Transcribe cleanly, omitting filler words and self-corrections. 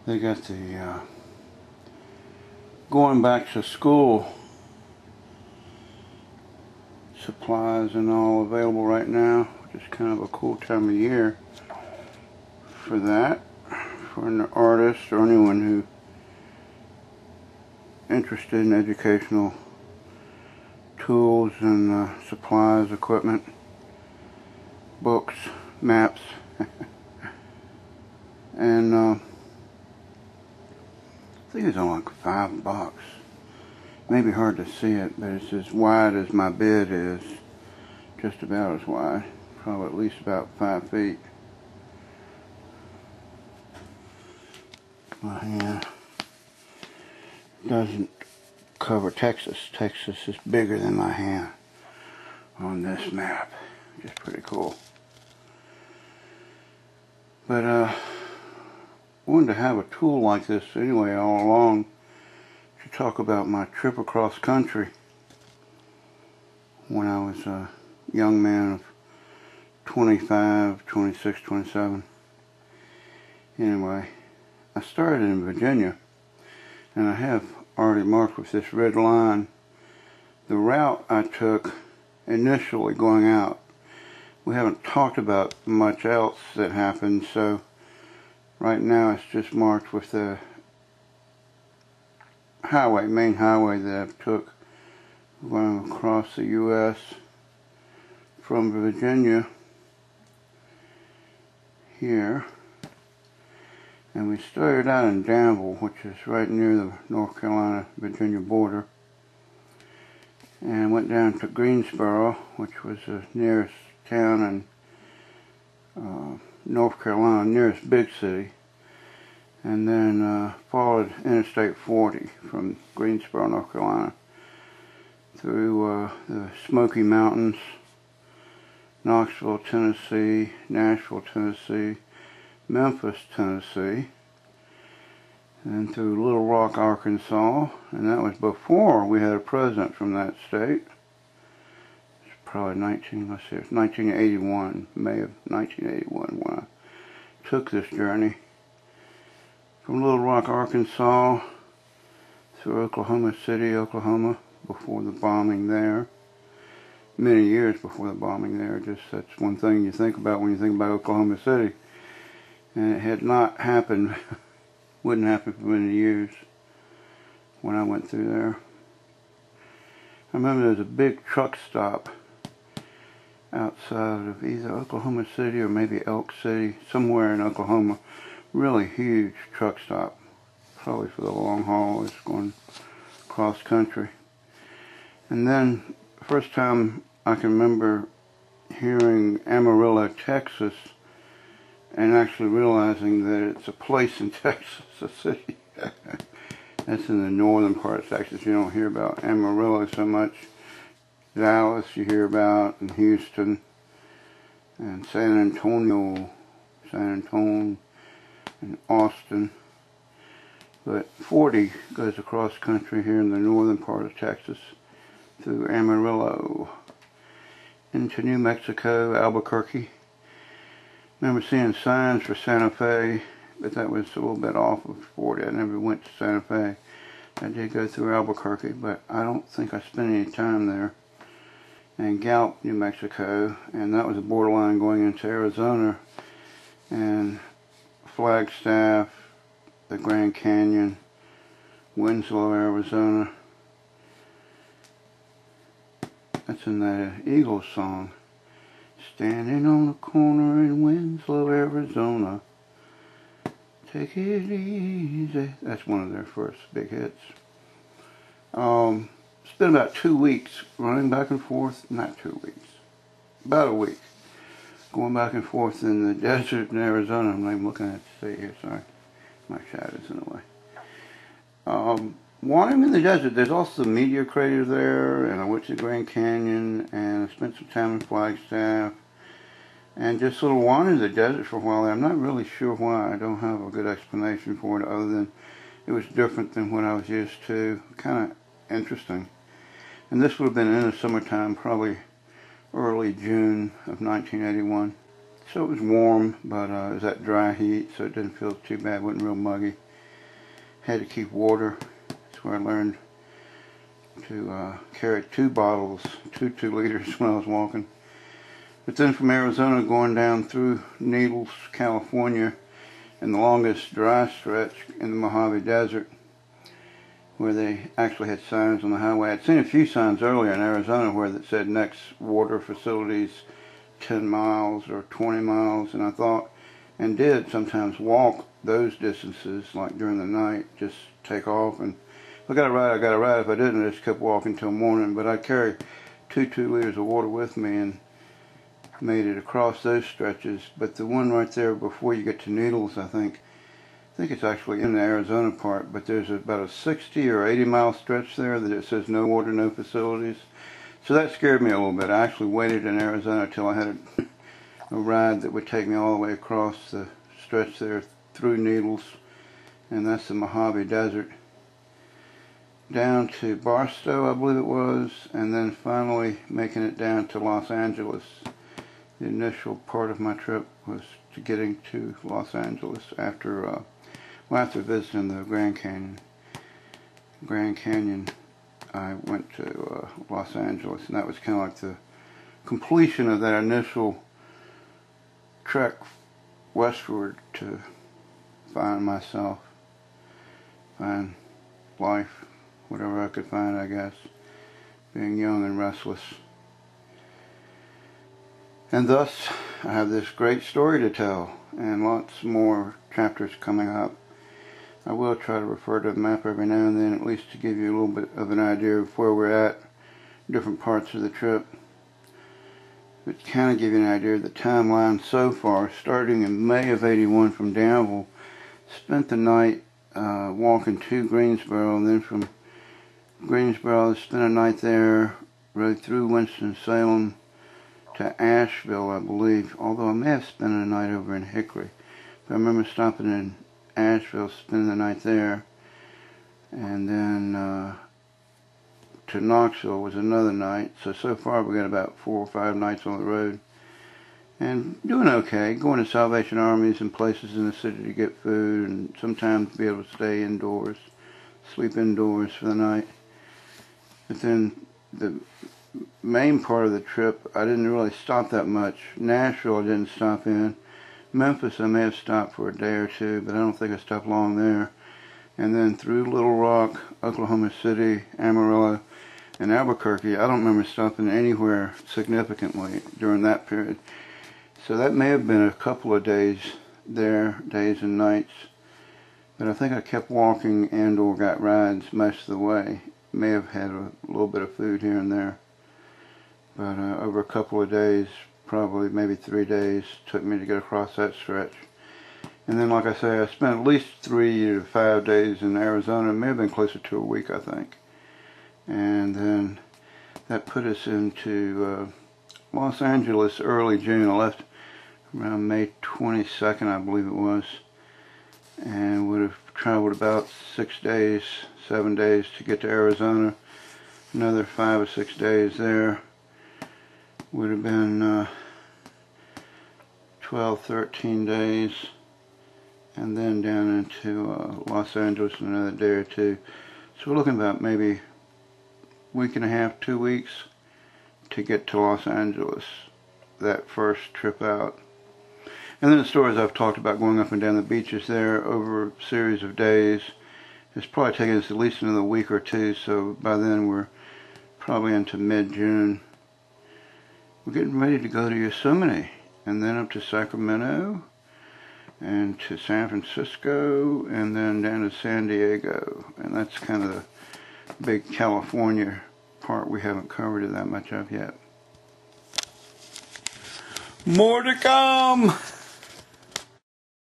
They got the going back to school supplies and all available right now, which is kind of a cool time of year for that, for an artist or anyone who interested in educational tools and supplies, equipment, books, maps, and I think it's only like $5. Maybe hard to see it, but it's as wide as my bed is, just about as wide, probably at least about 5 feet. My hand doesn't cover Texas. Texas is bigger than my hand on this map, which is pretty cool. But I wanted to have a tool like this anyway all along to talk about my trip across country when I was a young man of 25, 26, 27. Anyway, I started in Virginia, and I have already marked with this red line the route I took initially going out. We haven't talked about much else that happened, so right now it's just marked with the highway, main highway that I took going across the U.S. from Virginia here. And we started out in Danville, which is right near the North Carolina-Virginia border, and went down to Greensboro, which was the nearest town in North Carolina, nearest big city, and then followed Interstate 40 from Greensboro, North Carolina, through the Smoky Mountains, Knoxville, Tennessee, Nashville, Tennessee, Memphis, Tennessee, and through Little Rock, Arkansas, and that was before we had a president from that state. It's probably 1981, May of 1981 when I took this journey. From Little Rock, Arkansas, through Oklahoma City, Oklahoma, before the bombing there. Many years before the bombing there. Just that's one thing you think about when you think about Oklahoma City. And it had not happened, wouldn't happen for many years when I went through there. I remember there was a big truck stop outside of either Oklahoma City or maybe Elk City, somewhere in Oklahoma. Really huge truck stop, probably for the long haul, it's going cross country. And then, first time I can remember hearing Amarillo, Texas, and actually realizing that it's a place in Texas, a city. That's in the northern part of Texas. You don't hear about Amarillo so much. Dallas you hear about, and Houston, and San Antonio, and Austin. But 40 goes across country here in the northern part of Texas through Amarillo into New Mexico, Albuquerque. Remember seeing signs for Santa Fe, but that was a little bit off of 40. I never went to Santa Fe. I did go through Albuquerque, but I don't think I spent any time there. And Gallup, New Mexico, and that was a borderline going into Arizona. And Flagstaff, the Grand Canyon, Winslow, Arizona. That's in that Eagles song. Standing on the corner in Winslow, Arizona. Take it easy. That's one of their first big hits. Spent about 2 weeks running back and forth. Not 2 weeks. About a week. Going back and forth in the desert in Arizona. I'm not even looking at the state here, sorry. My shadow's in the way. While I'm in the desert, there's also the meteor crater there, and I went to the Grand Canyon, and I spent some time in Flagstaff, and just sort of wandered the desert for a while. I'm not really sure why. I don't have a good explanation for it other than it was different than what I was used to. Kind of interesting. And this would have been in the summertime, probably early June of 1981. So it was warm, but it was that dry heat, so it didn't feel too bad. It wasn't real muggy. had to keep water. That's where I learned to carry 2 bottles, 2 liters when I was walking. But then from Arizona going down through Needles, California, and the longest dry stretch in the Mojave Desert, where they actually had signs on the highway. I'd seen a few signs earlier in Arizona where that said next water facilities 10 miles or 20 miles, and I thought, and did sometimes walk those distances, like during the night, just take off, and if I got a ride, I got a ride. If I didn't, I just kept walking till morning. But I'd carry 2 liters of water with me and made it across those stretches. But the one right there before you get to Needles, I think it's actually in the Arizona part, but there's about a 60 or 80 mile stretch there that it says no water, no facilities. So that scared me a little bit. I actually waited in Arizona till I had a ride that would take me all the way across the stretch there through Needles, and that's the Mojave Desert, down to Barstow, I believe it was, and then finally making it down to Los Angeles. The initial part of my trip was to getting to Los Angeles after visiting the Grand Canyon. I went to Los Angeles, and that was kind of like the completion of that initial trek westward to find myself, find life, whatever I could find, I guess, being young and restless. And thus, I have this great story to tell, and lots more chapters coming up. I will try to refer to the map every now and then, at least to give you a little bit of an idea of where we're at, different parts of the trip. But kind of give you an idea of the timeline so far, starting in May of '81 from Danville. Spent the night walking to Greensboro, and then from Greensboro, spent a night there, rode through Winston-Salem to Asheville, I believe, although I may have spent a night over in Hickory. But I remember stopping in Asheville, spending the night there, and then to Knoxville was another night. So far we got about 4 or 5 nights on the road, and doing okay, going to Salvation Armies and places in the city to get food, and sometimes be able to stay indoors, sleep indoors for the night. But then the main part of the trip, I didn't really stop that much. Nashville I didn't stop in. Memphis I may have stopped for a day or 2, but I don't think I stopped long there. And then through Little Rock, Oklahoma City, Amarillo, and Albuquerque, I don't remember stopping anywhere significantly during that period. So that may have been a couple of days there, days and nights. But I think I kept walking and or got rides most of the way. May have had a little bit of food here and there. But over a couple of days, probably maybe 3 days, took me to get across that stretch. And then, like I say, I spent at least 3 to 5 days in Arizona. It may have been closer to a week, I think. And then that put us into Los Angeles early June. I left around May 22nd, I believe it was. And would have traveled about 6 days, 7 days to get to Arizona. Another 5 or 6 days there. Would have been 12, 13 days. And then down into Los Angeles in another day or 2. So we're looking about maybe week and a half, 2 weeks to get to Los Angeles, that first trip out. And then the stories I've talked about going up and down the beaches there over a series of days. It's probably taken us at least another week or 2, so by then we're probably into mid-June. We're getting ready to go to Yosemite, and then up to Sacramento, and to San Francisco, and then down to San Diego. And that's kind of the big California part we haven't covered it that much of yet. More to come!